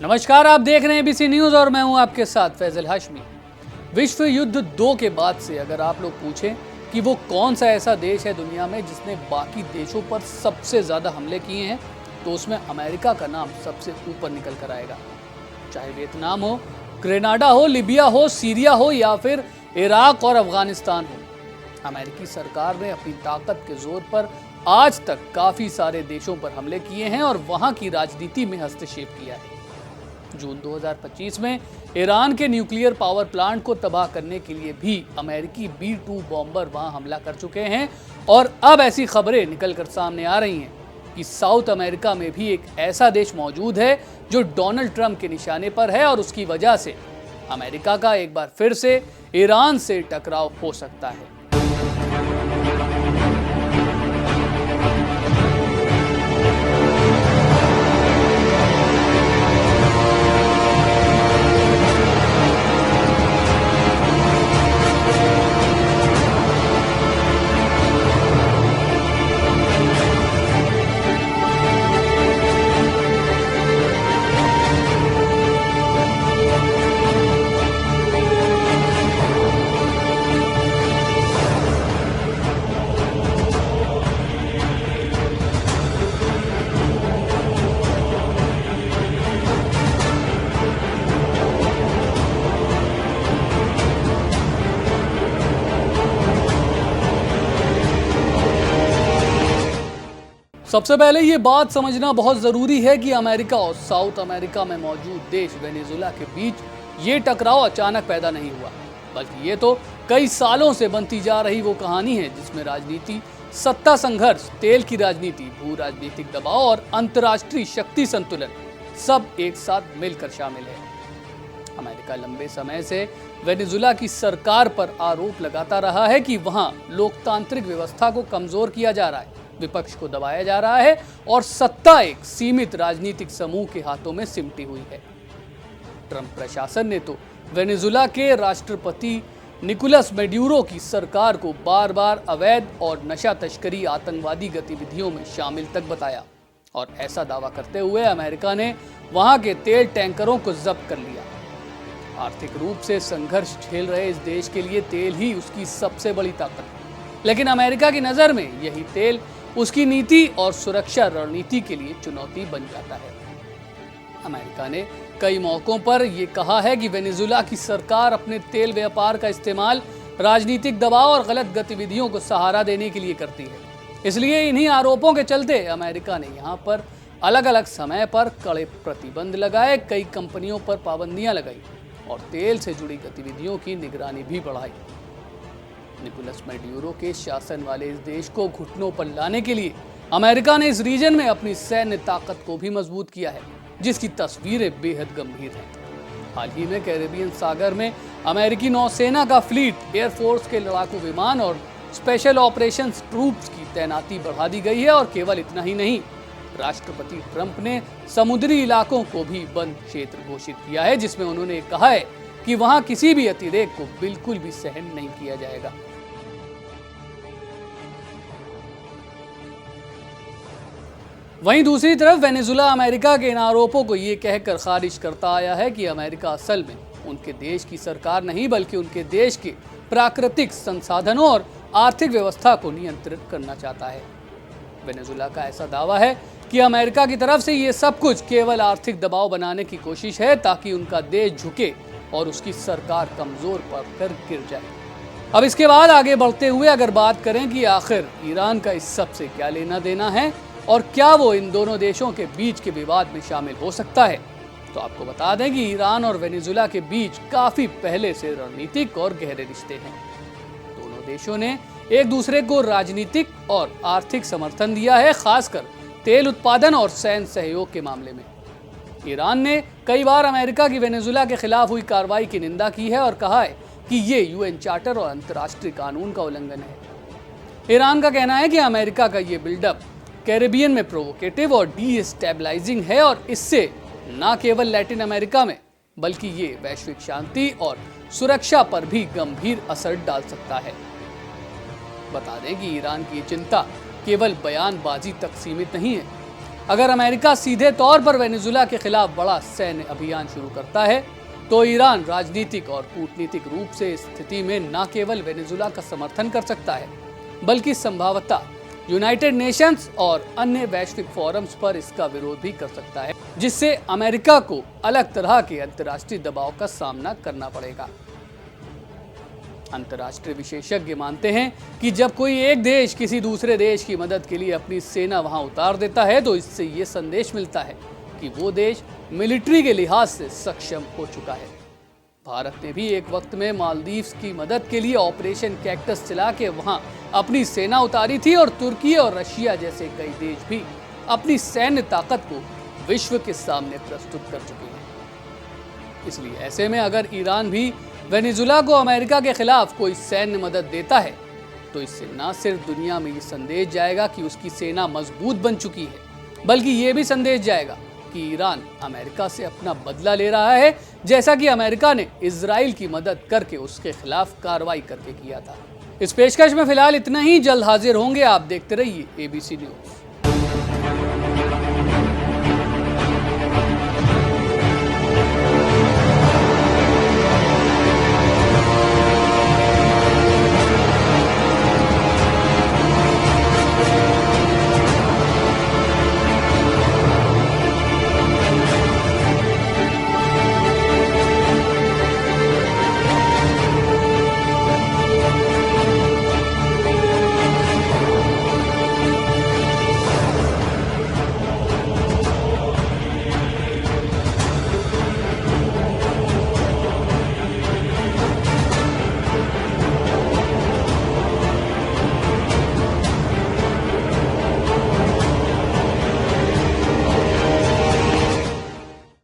नमस्कार, आप देख रहे हैं एबीसी न्यूज और मैं हूं आपके साथ फैजल हाशमी। विश्व युद्ध 2 के बाद से अगर आप लोग पूछें कि वो कौन सा ऐसा देश है दुनिया में जिसने बाकी देशों पर सबसे ज्यादा हमले किए हैं, तो उसमें अमेरिका का नाम सबसे ऊपर निकल कर आएगा। चाहे वियतनाम हो, ग्रेनाडा हो, लीबिया हो, सीरिया हो या फिर इराक और अफगानिस्तान हो, अमेरिकी सरकार ने अपनी ताकत के जोर पर आज तक काफी सारे देशों पर हमले किए हैं और वहां की राजनीति में हस्तक्षेप किया है। जून 2025 में ईरान के न्यूक्लियर पावर प्लांट को तबाह करने के लिए भी अमेरिकी B-2 बॉम्बर वहां हमला कर चुके हैं और अब ऐसी खबरें निकलकर सामने आ रही हैं कि साउथ अमेरिका में भी एक ऐसा देश मौजूद है जो डोनाल्ड ट्रंप के निशाने पर है और उसकी वजह से अमेरिका का एक बार फिर से ईरान से टकराव हो सकता है। सबसे पहले ये बात समझना बहुत जरूरी है कि अमेरिका और साउथ अमेरिका में मौजूद देश वेनेजुएला के बीच ये टकराव अचानक पैदा नहीं हुआ, बल्कि ये तो कई सालों से बनती जा रही वो कहानी है जिसमें राजनीति, सत्ता संघर्ष, तेल की राजनीति, भू राजनीतिक दबाव और अंतर्राष्ट्रीय शक्ति संतुलन सब एक साथ मिलकर शामिल है। अमेरिका लंबे समय से वेनेजुएला की सरकार पर आरोप लगाता रहा है कि वहां लोकतांत्रिक व्यवस्था को कमजोर किया जा रहा है, विपक्ष को दबाया जा रहा है और सत्ता एक सीमित राजनीतिक समूह के हाथों में सिमटी हुई है। ट्रंप प्रशासन ने तो वेनेजुएला के राष्ट्रपति निकोलस मेडुरो की सरकार को बार बार अवैध और नशा तस्करी, आतंकवादी गतिविधियों में शामिल तक बताया और ऐसा दावा करते हुए अमेरिका ने वहां के तेल टैंकरों को जब्त कर लिया। आर्थिक रूप से संघर्ष झेल रहे इस देश के लिए तेल ही उसकी सबसे बड़ी ताकत है, लेकिन अमेरिका की नजर में यही तेल उसकी नीति और सुरक्षा रणनीति के लिए चुनौती बन जाता है। अमेरिका ने कई मौकों पर यह कहा है कि वेनेजुएला की सरकार अपने तेल व्यापार का इस्तेमाल राजनीतिक दबाव और गलत गतिविधियों को सहारा देने के लिए करती है। इसलिए इन्हीं आरोपों के चलते अमेरिका ने यहाँ पर अलग अलग समय पर कड़े प्रतिबंध लगाए, कई कंपनियों पर पाबंदियां लगाई और तेल से जुड़ी गतिविधियों की निगरानी भी बढ़ाई। निकोलस मेडुरो के शासन वाले इस देश को घुटनों पर लाने के लिए अमेरिका ने इस रीजन में अपनी सैन्य ताकत को भी मजबूत किया है, जिसकी तस्वीरें बेहद गंभीर हैं। हाल ही में कैरेबियन सागर में अमेरिकी नौसेना का फ्लीट, एयरफोर्स के लड़ाकू विमान और स्पेशल ऑपरेशंस ट्रूप्स की तैनाती बढ़ा दी गई है और केवल इतना ही नहीं, राष्ट्रपति ट्रंप ने समुद्री इलाकों को भी बंद क्षेत्र घोषित किया है, जिसमें उन्होंने कहा है कि वहां किसी भी अतिरेक को बिल्कुल भी सहन नहीं किया जाएगा। वहीं दूसरी तरफ वेनेजुएला अमेरिका के इन आरोपों को ये कहकर खारिज करता आया है कि अमेरिका असल में उनके देश की सरकार नहीं, बल्कि उनके देश के प्राकृतिक संसाधनों और आर्थिक व्यवस्था को नियंत्रित करना चाहता है। वेनेजुएला का ऐसा दावा है कि अमेरिका की तरफ से ये सब कुछ केवल आर्थिक दबाव बनाने की कोशिश है ताकि उनका देश झुके और उसकी सरकार कमजोर पड़कर गिर जाए। अब इसके बाद आगे बढ़ते हुए अगर बात करें कि आखिर ईरान का इस सब से क्या लेना देना है और क्या वो इन दोनों देशों के बीच के विवाद में शामिल हो सकता है, तो आपको बता दें कि ईरान और वेनेजुएला के बीच काफी पहले से रणनीतिक और गहरे रिश्ते हैं। दोनों देशों ने एक दूसरे को राजनीतिक और आर्थिक समर्थन दिया है, खासकर तेल उत्पादन और सैन्य सहयोग के मामले में। ईरान ने कई बार अमेरिका की वेनेजुएला के खिलाफ हुई कार्रवाई की निंदा की है और कहा है कि ये यूएन चार्टर और अंतर्राष्ट्रीय कानून का उल्लंघन है। ईरान का कहना है कि अमेरिका का ये बिल्डअप कैरेबियन में प्रोवोकेटिव और डीस्टेबलाइजिंग है और इससे न केवल लैटिन अमेरिका में बल्कि ये वैश्विक शांति और सुरक्षा पर भी गंभीर असर डाल सकता है। बता दें कि ईरान की चिंता केवल बयानबाजी तक सीमित नहीं है। अगर अमेरिका सीधे तौर पर वेनेजुला के खिलाफ बड़ा सैन्य अभियान शुरू करता है तो ईरान राजनीतिक और कूटनीतिक रूप से इस स्थिति में न केवल वेनेजुला का समर्थन कर सकता है बल्कि संभवतः यूनाइटेड नेशंस और अन्य वैश्विक फोरम्स पर इसका विरोध भी कर सकता है, जिससे अमेरिका को अलग तरह के अंतर्राष्ट्रीय दबाव का सामना करना पड़ेगा। अंतर्राष्ट्रीय विशेषज्ञ मानते हैं कि जब कोई एक देश किसी दूसरे देश की मदद के लिए अपनी सेना वहां उतार देता है तो इससे ये संदेश मिलता है कि वो देश मिलिट्री के लिहाज से सक्षम हो चुका है। भारत ने भी एक वक्त में मालदीव्स की मदद के लिए ऑपरेशन कैक्टस चला के वहां अपनी सेना उतारी थी और तुर्की और रशिया जैसे कई देश भी अपनी सैन्य ताकत को विश्व के सामने प्रस्तुत कर चुके हैं। इसलिए ऐसे में अगर ईरान भी वेनेजुला को अमेरिका के खिलाफ कोई सैन्य मदद देता है तो इससे न सिर्फ दुनिया में ये संदेश जाएगा कि उसकी सेना मजबूत बन चुकी है, बल्कि ये भी संदेश जाएगा कि ईरान अमेरिका से अपना बदला ले रहा है, जैसा कि अमेरिका ने इजराइल की मदद करके उसके खिलाफ कार्रवाई करके किया था। इस पेशकश में फिलहाल इतना ही। जल्द हाजिर होंगे। आप देखते रहिए ABC न्यूज़।